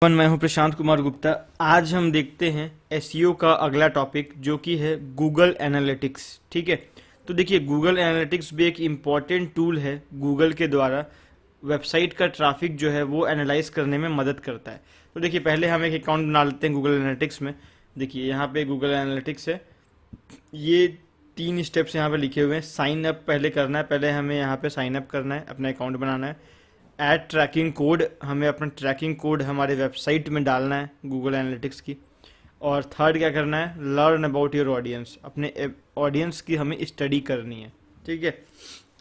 मैं हूं प्रशांत कुमार गुप्ता। आज हम देखते हैं एसईओ का अगला टॉपिक जो कि है गूगल एनालिटिक्स। ठीक है, तो देखिए गूगल एनालिटिक्स भी एक इम्पॉर्टेंट टूल है गूगल के द्वारा वेबसाइट का ट्रैफिक जो है वो एनालाइज करने में मदद करता है। तो देखिए पहले हम एक अकाउंट बना लेते हैं गूगल एनालिटिक्स में। देखिए यहाँ पे गूगल एनालिटिक्स है, ये 3 स्टेप्स यहाँ पे लिखे हुए हैं। साइन अप पहले करना है, पहले हमें यहाँ पे साइन अप करना है, अपना अकाउंट बनाना है। ऐड ट्रैकिंग कोड, हमें अपना ट्रैकिंग कोड हमारे वेबसाइट में डालना है गूगल एनालिटिक्स की। और थर्ड क्या करना है, लर्न अबाउट योर ऑडियंस, अपने ऑडियंस की हमें स्टडी करनी है। ठीक है,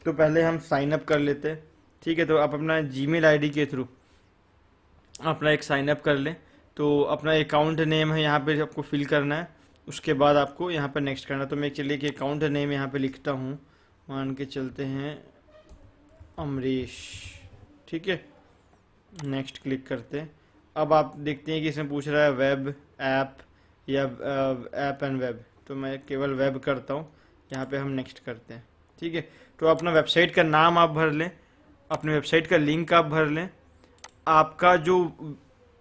तो पहले हम साइन अप कर लेते हैं। ठीक है, तो आप अपना जीमेल आईडी के थ्रू अपना एक साइन अप कर लें। तो अपना अकाउंट नेम है यहाँ पे आपको फिल करना है, उसके बाद आपको यहाँ पर नेक्स्ट करना है। तो मैं चलिए कि अकाउंट नेम यहाँ पे लिखता हूँ, मान के चलते हैं अमरीश। ठीक है, नेक्स्ट क्लिक करते हैं। अब आप देखते हैं कि इसमें पूछ रहा है वेब, ऐप या ऐप एंड वेब, तो मैं केवल वेब करता हूँ। यहाँ पे हम नेक्स्ट करते हैं। ठीक है, तो अपना वेबसाइट का नाम आप भर लें, अपने वेबसाइट का लिंक आप भर लें, आपका जो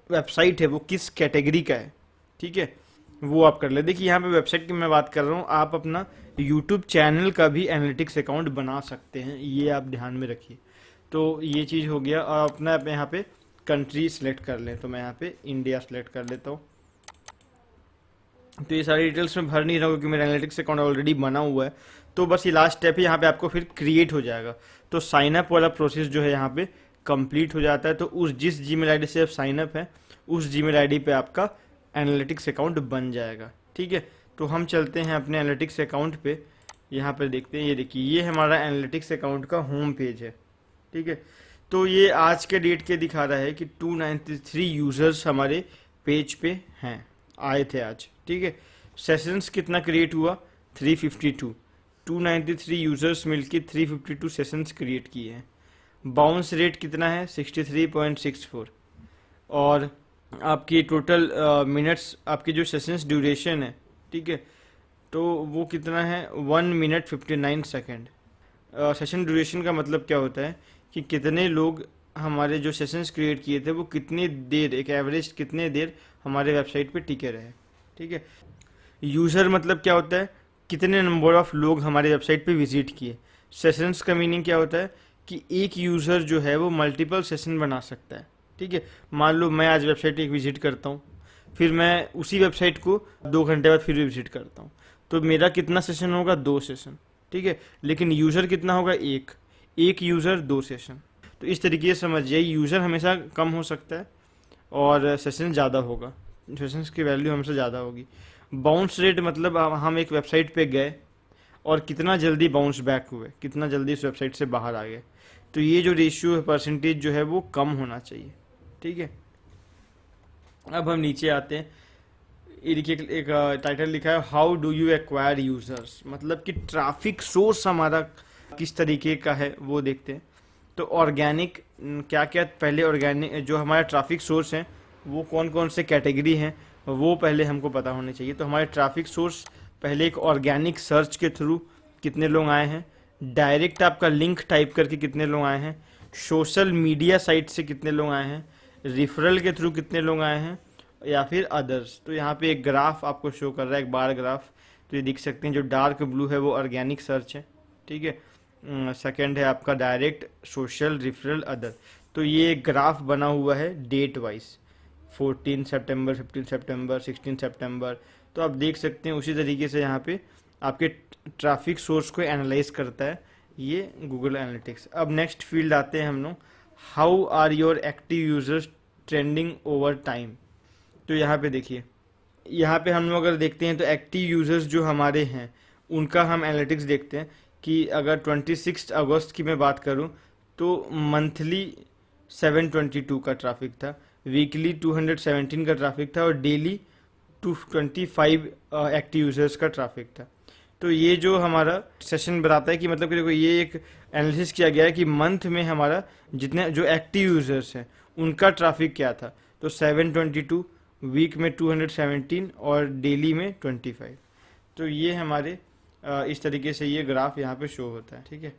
वेबसाइट है वो किस कैटेगरी का है, ठीक है, वो आप कर ले। देखिए यहाँ पे वेबसाइट की मैं बात कर रहा हूँ, आप अपना यूट्यूब चैनल का भी एनालिटिक्स अकाउंट बना सकते हैं, ये आप ध्यान में रखिए। तो ये चीज़ हो गया। और अपना यहाँ पे कंट्री सेलेक्ट कर लें, तो मैं यहाँ पे इंडिया सेलेक्ट कर लेता हूँ। तो ये सारी डिटेल्स मैं भर नहीं रहा हूँ क्योंकि मेरा एनालिटिक्स अकाउंट ऑलरेडी बना हुआ है। तो बस ये लास्ट स्टेप है, यहाँ पे आपको फिर क्रिएट हो जाएगा। तो साइन अप वाला प्रोसेस जो है यहाँ पे कंप्लीट हो जाता है। तो उस जिस जीमेल आईडी से आप साइन अप है उस जीमेल आईडी पे आपका एनालिटिक्स अकाउंट बन जाएगा। ठीक है, तो हम चलते हैं अपने एनालिटिक्स अकाउंट पे। यहाँ पर देखते हैं, ये देखिए ये हमारा एनालिटिक्स अकाउंट का होम पेज है। ठीक है, तो ये आज के डेट के दिखा रहा है कि 293 यूज़र्स हमारे पेज पे हैं, आए थे आज। ठीक है, सेशंस कितना क्रिएट हुआ, 352। 293 यूज़र्स मिलके 352 सेशंस क्रिएट किए हैं। बाउंस रेट कितना है, 63.64। और आपकी टोटल मिनट्स, आपकी जो सेशंस ड्यूरेशन है, ठीक है, तो वो कितना है, 1 मिनट 59 सेकेंड। सेशन ड्यूरेशन का मतलब क्या होता है कि कितने लोग हमारे जो सेशंस क्रिएट किए थे वो कितनी देर, एक एवरेज कितने देर हमारे वेबसाइट पे टिके रहे। ठीक है, यूज़र मतलब क्या होता है, कितने नंबर ऑफ लोग हमारे वेबसाइट पे विजिट किए। सेशंस का मीनिंग क्या होता है कि एक यूज़र जो है वो मल्टीपल सेशन बना सकता है। ठीक है, मान लो मैं आज वेबसाइट एक विजिट करता हूँ, फिर मैं उसी वेबसाइट को 2 घंटे बाद फिर विजिट करता हूँ, तो मेरा कितना सेशन होगा, 2 सेशन। ठीक है, लेकिन यूज़र कितना होगा, एक यूज़र 2 सेशन। तो इस तरीके से समझिए, यूज़र हमेशा कम हो सकता है और सेशन ज़्यादा होगा, सेशंस की वैल्यू हमेशा ज़्यादा होगी। बाउंस रेट मतलब हम एक वेबसाइट पे गए और कितना जल्दी बाउंस बैक हुए, कितना जल्दी इस वेबसाइट से बाहर आ गए। तो ये जो रेशियो है, परसेंटेज जो है वो कम होना चाहिए। ठीक है, अब हम नीचे आते हैं। ये देखिए एक टाइटल लिखा है, how do you acquire users, मतलब कि ट्रैफिक सोर्स हमारा किस तरीके का है वो देखते हैं। तो ऑर्गेनिक क्या क्या, पहले ऑर्गेनिक जो हमारा ट्रैफिक सोर्स है वो कौन कौन से कैटेगरी हैं वो पहले हमको पता होने चाहिए। तो हमारे ट्रैफिक सोर्स पहले एक ऑर्गेनिक सर्च के थ्रू कितने लोग आए हैं, डायरेक्ट आपका लिंक टाइप करके कितने लोग आए हैं, सोशल मीडिया साइट से कितने लोग आए हैं, रिफरल के थ्रू कितने लोग आए हैं, या फिर अदर्स। तो यहाँ पे एक ग्राफ आपको शो कर रहा है, एक बार ग्राफ। तो ये देख सकते हैं, जो डार्क ब्लू है वो ऑर्गेनिक सर्च है। ठीक है, सेकंड है आपका डायरेक्ट, सोशल, रिफरल, अदर। तो ये एक ग्राफ बना हुआ है डेट वाइज, 14 सितंबर, 15 सितंबर, 16 सितंबर। तो आप देख सकते हैं उसी तरीके से यहाँ पे आपके ट्रैफिक सोर्स को एनालाइज करता है ये गूगल एनालिटिक्स। अब नेक्स्ट फील्ड आते हैं हम लोग, how are your active users trending over time. तो यहाँ पे देखिए, यहाँ पे हम लोग अगर देखते हैं तो एक्टिव यूजर्स जो हमारे हैं उनका हम एनालिटिक्स देखते हैं कि अगर 26 अगस्त की मैं बात करूँ तो मंथली 722 का ट्रैफिक था, वीकली 217 का ट्रैफिक था और डेली 225 एक्टिव यूजर्स का ट्रैफिक था। तो ये जो हमारा सेशन बताता है कि मतलब कि देखो ये एक एनालिसिस किया गया है कि मंथ में हमारा जितने जो एक्टिव यूजर्स हैं उनका ट्रैफिक क्या था। तो 722, वीक में 217 और डेली में 25। तो ये हमारे इस तरीके से ये ग्राफ यहाँ पे शो होता है। ठीक है,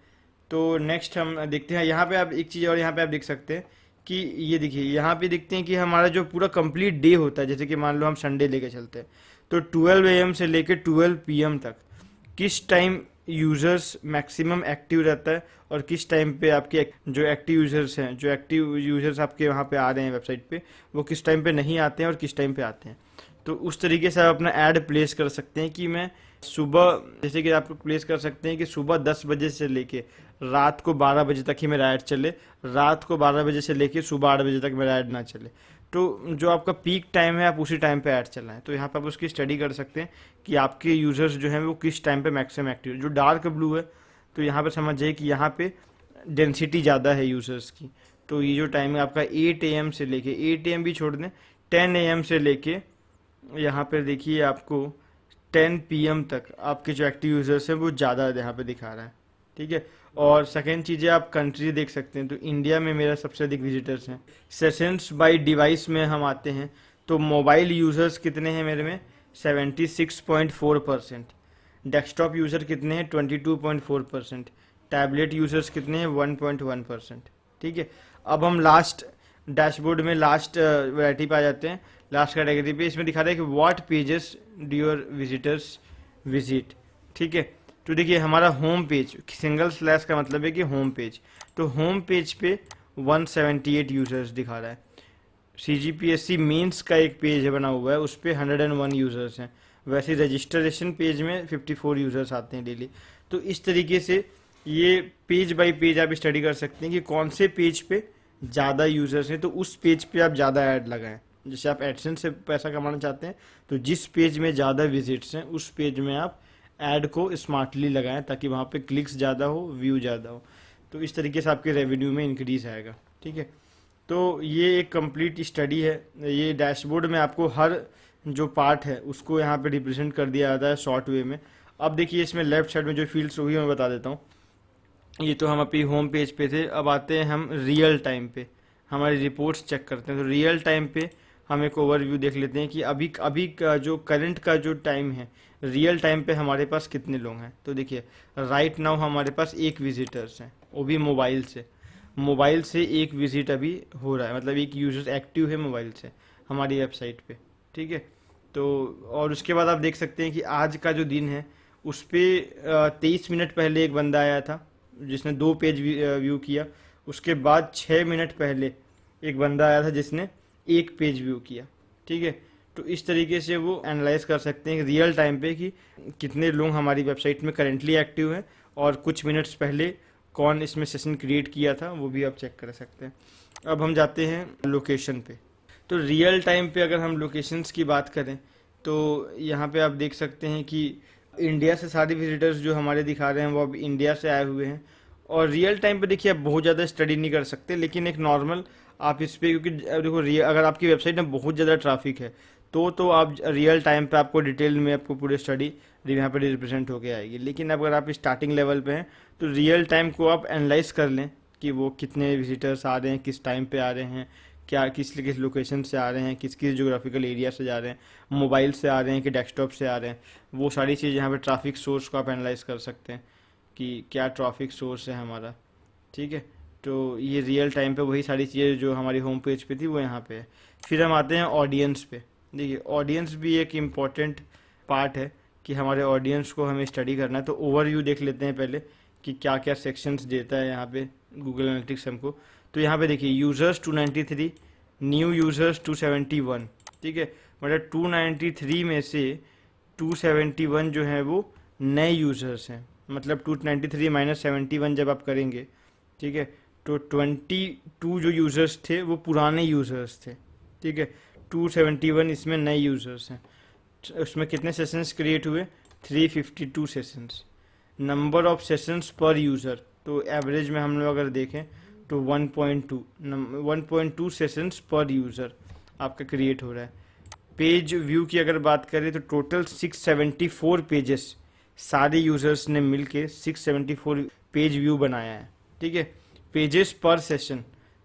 तो नेक्स्ट हम देखते हैं, यहाँ पे आप एक चीज़ और यहाँ पे आप देख सकते हैं कि ये देखिए यहाँ पे देखते हैं कि हमारा जो पूरा कंप्लीट डे होता है, जैसे कि मान लो हम संडे लेके चलते हैं, तो 12 AM से लेके 12 PM तक किस टाइम यूजर्स मैक्सिमम एक्टिव रहता है और किस टाइम पे आपके जो एक्टिव यूजर्स हैं, जो एक्टिव यूजर्स आपके वहाँ पे आ रहे हैं वेबसाइट पे, वो किस टाइम पे नहीं आते हैं और किस टाइम पे आते हैं। तो उस तरीके से आप अपना ऐड प्लेस कर सकते हैं कि मैं सुबह, जैसे कि आप प्लेस कर सकते हैं कि सुबह 10 बजे से लेके रात को 12 बजे तक ही मेरा ऐड चले, रात को 12 बजे से लेके सुबह 8 बजे तक मेरा ऐड ना चले। तो जो आपका पीक टाइम है आप उसी टाइम पे ऐड चलाएं। तो यहाँ पे आप उसकी स्टडी कर सकते हैं कि आपके यूजर्स जो हैं वो किस टाइम पे मैक्सिमम एक्टिव। जो डार्क ब्लू है तो यहाँ पे समझ जाइए कि यहाँ पे डेंसिटी ज़्यादा है यूजर्स की। तो ये जो टाइम है आपका 8 AM से लेके, 8 AM भी छोड़ दें, 10 AM से लेके यहाँ पे देखिए आपको 10 PM तक आपके जो एक्टिव यूजर्स हैं वो ज़्यादा यहाँ पे दिखा रहा है। ठीक है। और सेकेंड चीज़ है, आप कंट्री देख सकते हैं। तो इंडिया में मेरा सबसे अधिक विजिटर्स हैं। सेशंस बाय डिवाइस में हम आते हैं तो मोबाइल यूजर्स कितने हैं मेरे में, 76.4%। डेस्कटॉप यूज़र कितने हैं, 22.4%। टैबलेट यूजर्स कितने हैं, 1.1%। ठीक है। अब हम लास्ट डैशबोर्ड में लास्ट वैरायटी पे आ जाते हैं, लास्ट कैटेगरी पे। इसमें दिखा रहा है कि what pages do your visitors visit. ठीक है। तो देखिए हमारा होम पेज, सिंगल स्लैश का मतलब है कि होम पेज, तो होम पेज पे 178 यूजर्स दिखा रहा है। CGPSC मेंस का एक पेज है बना हुआ है, उस पर 101 यूजर्स हैं। वैसे रजिस्ट्रेशन पेज में 54 यूजर्स आते हैं डेली। तो इस तरीके से ये पेज बाय पेज आप स्टडी कर सकते हैं कि कौन से पेज पे ज़्यादा यूजर्स हैं, तो उस पेज पे आप ज़्यादा ऐड लगाएं। जैसे आप एडसेंस से पैसा कमाना चाहते हैं तो जिस पेज में ज़्यादा विजिट्स हैं उस पेज में आप ऐड को स्मार्टली लगाएं, ताकि वहाँ पे क्लिक्स ज़्यादा हो, व्यू ज़्यादा हो। तो इस तरीके से आपके रेवेन्यू में इंक्रीज आएगा। ठीक है। तो ये एक कंप्लीट स्टडी है। ये डैशबोर्ड में आपको हर जो पार्ट है उसको यहाँ पे रिप्रेजेंट कर दिया जाता है शॉर्ट वे में। अब देखिए इसमें लेफ्ट साइड में जो फील्ड्स हुई मैं बता देता हूँ। ये तो हम अपनी होम पेज पे थे। अब आते हैं हम रियल टाइम पे, हमारी रिपोर्ट्स चेक करते हैं। तो रियल टाइम पे हम एक ओवरव्यू देख लेते हैं कि अभी अभी का जो करंट का जो टाइम है, रियल टाइम पे हमारे पास कितने लोग हैं। तो देखिए राइट नाउ हमारे पास एक विजिटर्स हैं, वो भी मोबाइल से एक विजिट अभी हो रहा है, मतलब एक यूजर एक्टिव है मोबाइल से हमारी वेबसाइट पे। ठीक है। तो और उसके बाद आप देख सकते हैं कि आज का जो दिन है उस पर 23 मिनट पहले एक बंदा आया था जिसने 2 पेज व्यू किया। उसके बाद 6 मिनट पहले एक बंदा आया था जिसने 1 पेज व्यू किया। ठीक है। तो इस तरीके से वो एनालाइज कर सकते हैं रियल टाइम पे कि कितने लोग हमारी वेबसाइट में करेंटली एक्टिव हैं और कुछ मिनट्स पहले कौन इसमें सेशन क्रिएट किया था, वो भी आप चेक कर सकते हैं। अब हम जाते हैं लोकेशन पे। तो रियल टाइम पे अगर हम लोकेशंस की बात करें तो यहाँ पे आप देख सकते हैं कि इंडिया से सारे विजिटर्स जो हमारे दिखा रहे हैं वो अब इंडिया से आए हुए हैं। और रियल टाइम पे देखिए आप बहुत ज़्यादा स्टडी नहीं कर सकते, लेकिन एक नॉर्मल आप इस पर, क्योंकि देखो अगर आपकी वेबसाइट में बहुत ज़्यादा ट्रैफिक है तो आप रियल टाइम पे आपको डिटेल में आपको पूरी स्टडी यहाँ पे रिप्रेजेंट होके आएगी। लेकिन अगर आप स्टार्टिंग लेवल पे हैं तो रियल टाइम को आप एनालाइज कर लें कि वो कितने विजिटर्स आ रहे हैं, किस टाइम पे आ रहे हैं, क्या किस लोकेशन से आ रहे हैं, किस जोग्राफिकल एरिया से जा रहे हैं, मोबाइल से आ रहे हैं कि डेस्कटॉप से आ रहे हैं। वो सारी चीज़ यहाँ पे ट्रैफिक सोर्स को आप एनालाइज कर सकते हैं कि क्या ट्रैफिक सोर्स है हमारा। ठीक है। तो ये रियल टाइम पे वही सारी चीज़ें जो हमारी होम पेज पे थी वो यहाँ पे है। फिर हम आते हैं ऑडियंस पे। देखिए ऑडियंस भी एक इम्पॉर्टेंट पार्ट है कि हमारे ऑडियंस को हमें स्टडी करना है। तो ओवरव्यू देख लेते हैं पहले कि क्या क्या सेक्शंस देता है यहाँ पे गूगल एनालिटिक्स हमको। तो यहाँ पे देखिए यूज़र्स 293, न्यू यूज़र्स 271। ठीक है। मतलब 293 में से 271 जो है वो नए यूज़र्स हैं। मतलब 293 माइनस 71 जब आप करेंगे, ठीक है, तो 22 जो यूज़र्स थे वो पुराने यूज़र्स थे। ठीक है। 271 इसमें नए यूज़र्स हैं। उसमें कितने सेशंस क्रिएट हुए, 352 सेशंस। नंबर ऑफ सेशंस पर यूज़र, तो एवरेज में हम लोग अगर देखें तो 1.2 सेशंस पर यूज़र आपका क्रिएट हो रहा है। पेज व्यू की अगर बात करें तो टोटल 674 पेजेस सारे यूज़र्स ने मिलके 674 पेज व्यू बनाया है। ठीक है। पेजेस पर सेशन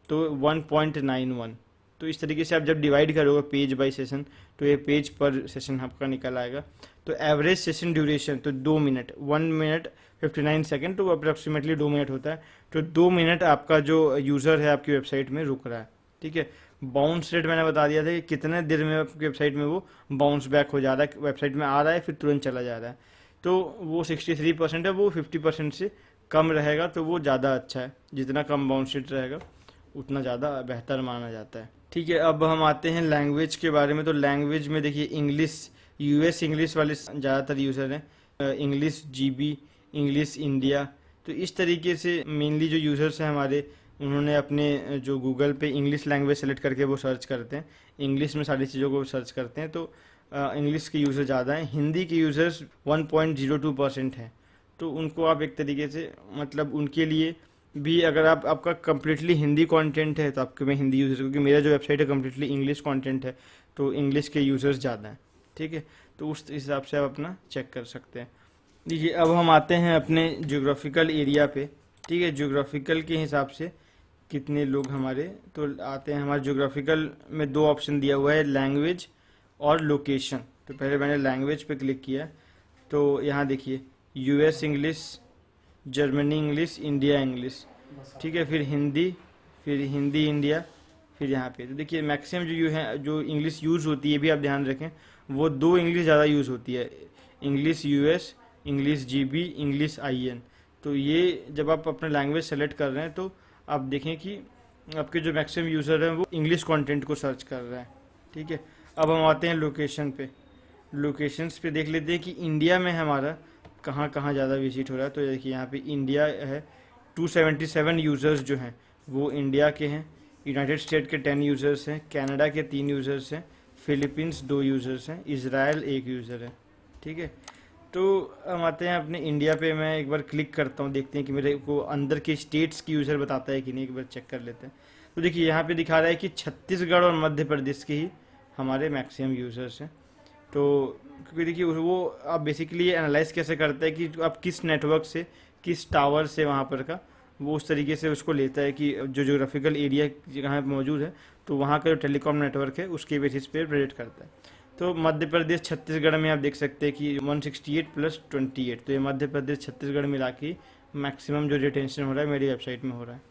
तो 1.91। तो इस तरीके से आप जब डिवाइड करोगे पेज बाय सेशन, तो ये पेज पर सेशन आपका निकल आएगा। तो एवरेज सेशन ड्यूरेशन तो 2 मिनट, 1 मिनट 59 सेकेंड, तो अप्रॉक्सीमेटली 2 मिनट होता है। तो 2 मिनट आपका जो यूज़र है आपकी वेबसाइट में रुक रहा है, ठीक है। बाउंस रेट मैंने बता दिया था कि कितने देर में आपकी वेबसाइट में वो बाउंस बैक हो जा रहा है, वेबसाइट में आ रहा है फिर तुरंत चला जा रहा है। तो वो 63% है, वो 50% से कम रहेगा तो वो ज़्यादा अच्छा है। जितना कम बाउंस रेट रहेगा उतना ज़्यादा बेहतर माना जाता है, ठीक है। अब हम आते हैं लैंग्वेज के बारे में। तो लैंग्वेज में देखिए इंग्लिश, यूएस इंग्लिश वाले ज़्यादातर यूज़र हैं, इंग्लिश जीबी, इंग्लिश इंडिया। तो इस तरीके से मेनली जो यूज़र्स हैं हमारे, उन्होंने अपने जो गूगल पे इंग्लिश लैंग्वेज सेलेक्ट करके वो सर्च करते हैं, इंग्लिश में सारी चीज़ों को सर्च करते हैं। तो इंग्लिश के यूज़र ज़्यादा हैं। हिंदी के यूज़र्स 1.02% हैं। तो उनको आप एक तरीके से मतलब उनके लिए भी, अगर आपका कम्प्लीटली हिंदी कंटेंट है तो आपके में हिंदी यूज़र, क्योंकि मेरा जो वेबसाइट है कम्प्लीटली इंग्लिश कंटेंट है तो इंग्लिश के यूज़र्स ज़्यादा हैं, ठीक है। तो उस हिसाब से आप अपना चेक कर सकते हैं। देखिए अब हम आते हैं अपने ज्योग्राफिकल एरिया पे, ठीक है। ज्योग्राफिकल के हिसाब से कितने लोग हमारे, तो आते हैं हमारे ज्योग्राफिकल में 2 ऑप्शन दिया हुआ है, लैंग्वेज और लोकेशन। तो पहले मैंने लैंग्वेज पे क्लिक किया, तो यहाँ देखिए US English, Germany English, India English, ठीक है। फिर हिंदी इंडिया, फिर यहाँ पे तो देखिए मैक्सिमम जो इंग्लिश यूज़ होती है, भी आप ध्यान रखें, वो 2 इंग्लिश ज़्यादा यूज़ होती है, English US, English GB, English IN. तो ये जब आप अपना लैंग्वेज सेलेक्ट कर रहे हैं तो आप देखें कि आपके जो मैक्सिमम यूज़र हैं वो इंग्लिश कंटेंट को सर्च कर रहे हैं, ठीक है। अब हम आते हैं लोकेशन पे। लोकेशंस पे देख लेते हैं कि इंडिया में हमारा कहाँ कहाँ ज़्यादा विजिट हो रहा है। तो देखिए यहाँ पे इंडिया है, 277 यूज़र्स जो हैं वो इंडिया के हैं, यूनाइटेड स्टेट के 10 यूज़र्स हैं, कनाडा के 3 यूज़र्स हैं, फिलीपींस 2 यूज़र्स हैं, इज़राइल 1 यूज़र है, ठीक है। तो हम आते हैं अपने इंडिया पे। मैं एक बार क्लिक करता हूँ, देखते हैं कि मेरे को अंदर के स्टेट्स की यूज़र बताता है कि नहीं, एक बार चेक कर लेते हैं। तो देखिए यहाँ पे दिखा रहा है कि छत्तीसगढ़ और मध्य प्रदेश के ही हमारे मैक्सिमम यूज़र्स हैं। तो क्योंकि देखिए वो आप बेसिकली एनालाइज कैसे करते हैं कि आप किस नेटवर्क से, किस टावर से वहाँ पर का, वो उस तरीके से उसको लेता है कि जो ज्योग्राफिकल एरिया जहाँ मौजूद है तो वहाँ का जो टेलीकॉम नेटवर्क है उसके बेसिस पे प्रेडिक्ट करता है। तो मध्य प्रदेश छत्तीसगढ़ में आप देख सकते हैं कि 168 + 28, तो ये मध्य प्रदेश छत्तीसगढ़ मिला के मैक्सिमम जो रिटेंशन हो रहा है मेरी वेबसाइट में हो रहा है।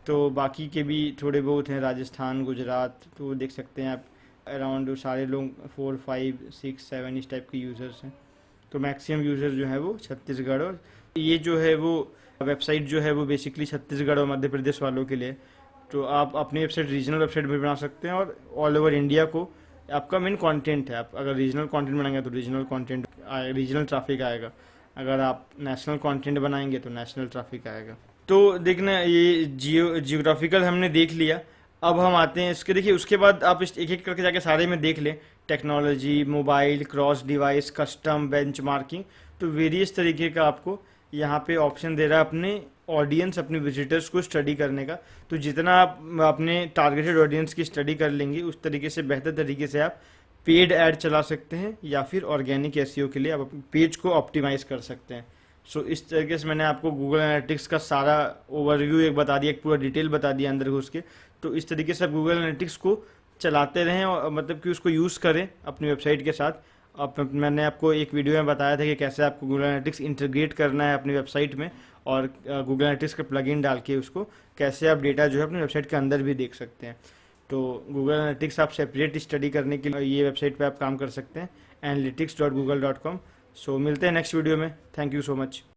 तो बाकी के भी थोड़े बहुत हैं, राजस्थान, गुजरात, तो देख सकते हैं आप अराउंड सारे लोग 4, 5, 6, 7 इस टाइप के यूज़र्स हैं। तो मैक्सिमम यूज़र जो है वो छत्तीसगढ़, और ये जो है वो वेबसाइट जो है वो बेसिकली छत्तीसगढ़ और मध्य प्रदेश वालों के लिए। तो आप अपनी वेबसाइट रीजनल वेबसाइट भी बना सकते हैं, और ऑल ओवर इंडिया को आपका मेन कंटेंट है। आप अगर रीजनल कंटेंट बनाएंगे तो रीजनल कंटेंट, रीजनल ट्रैफिक आएगा। अगर आप नेशनल कंटेंट बनाएंगे तो नेशनल ट्रैफिक आएगा। तो देखना, ये जियोग्राफिकल हमने देख लिया। अब हम आते हैं इसके, देखिए उसके बाद आप इस एक एक करके जाके सारे में देख लें, technology, mobile, cross device, custom, benchmarking. तो वेरियस तरीके का आपको यहाँ पे ऑप्शन दे रहा है अपने ऑडियंस, अपने विजिटर्स को स्टडी करने का। तो जितना आप अपने टारगेटेड ऑडियंस की स्टडी कर लेंगे उस तरीके से बेहतर तरीके से आप पेड ऐड चला सकते हैं, या फिर ऑर्गेनिक एसईओ के लिए आप अपने पेज को ऑप्टिमाइज कर सकते हैं। सो इस तरीके से मैंने आपको गूगल एनालिटिक्स का सारा ओवरव्यू एक बता दिया, एक पूरा डिटेल बता दिया अंदर घुस के। तो इस तरीके से आप गूगल एनालिटिक्स को चलाते रहें, और मतलब कि उसको यूज़ करें अपनी वेबसाइट के साथ। मैंने आपको एक वीडियो में बताया था कि कैसे आपको गूगल एनालिटिक्स इंटीग्रेट करना है अपनी वेबसाइट में, और गूगल एनालिटिक्स का प्लगइन डाल के उसको कैसे आप डेटा जो है अपनी वेबसाइट के अंदर भी देख सकते हैं। तो गूगल एनालिटिक्स आप सेपरेट स्टडी करने के लिए ये वेबसाइट पे आप काम कर सकते हैं, analytics.google.com। सो मिलते हैं नेक्स्ट वीडियो में। Thank you so much.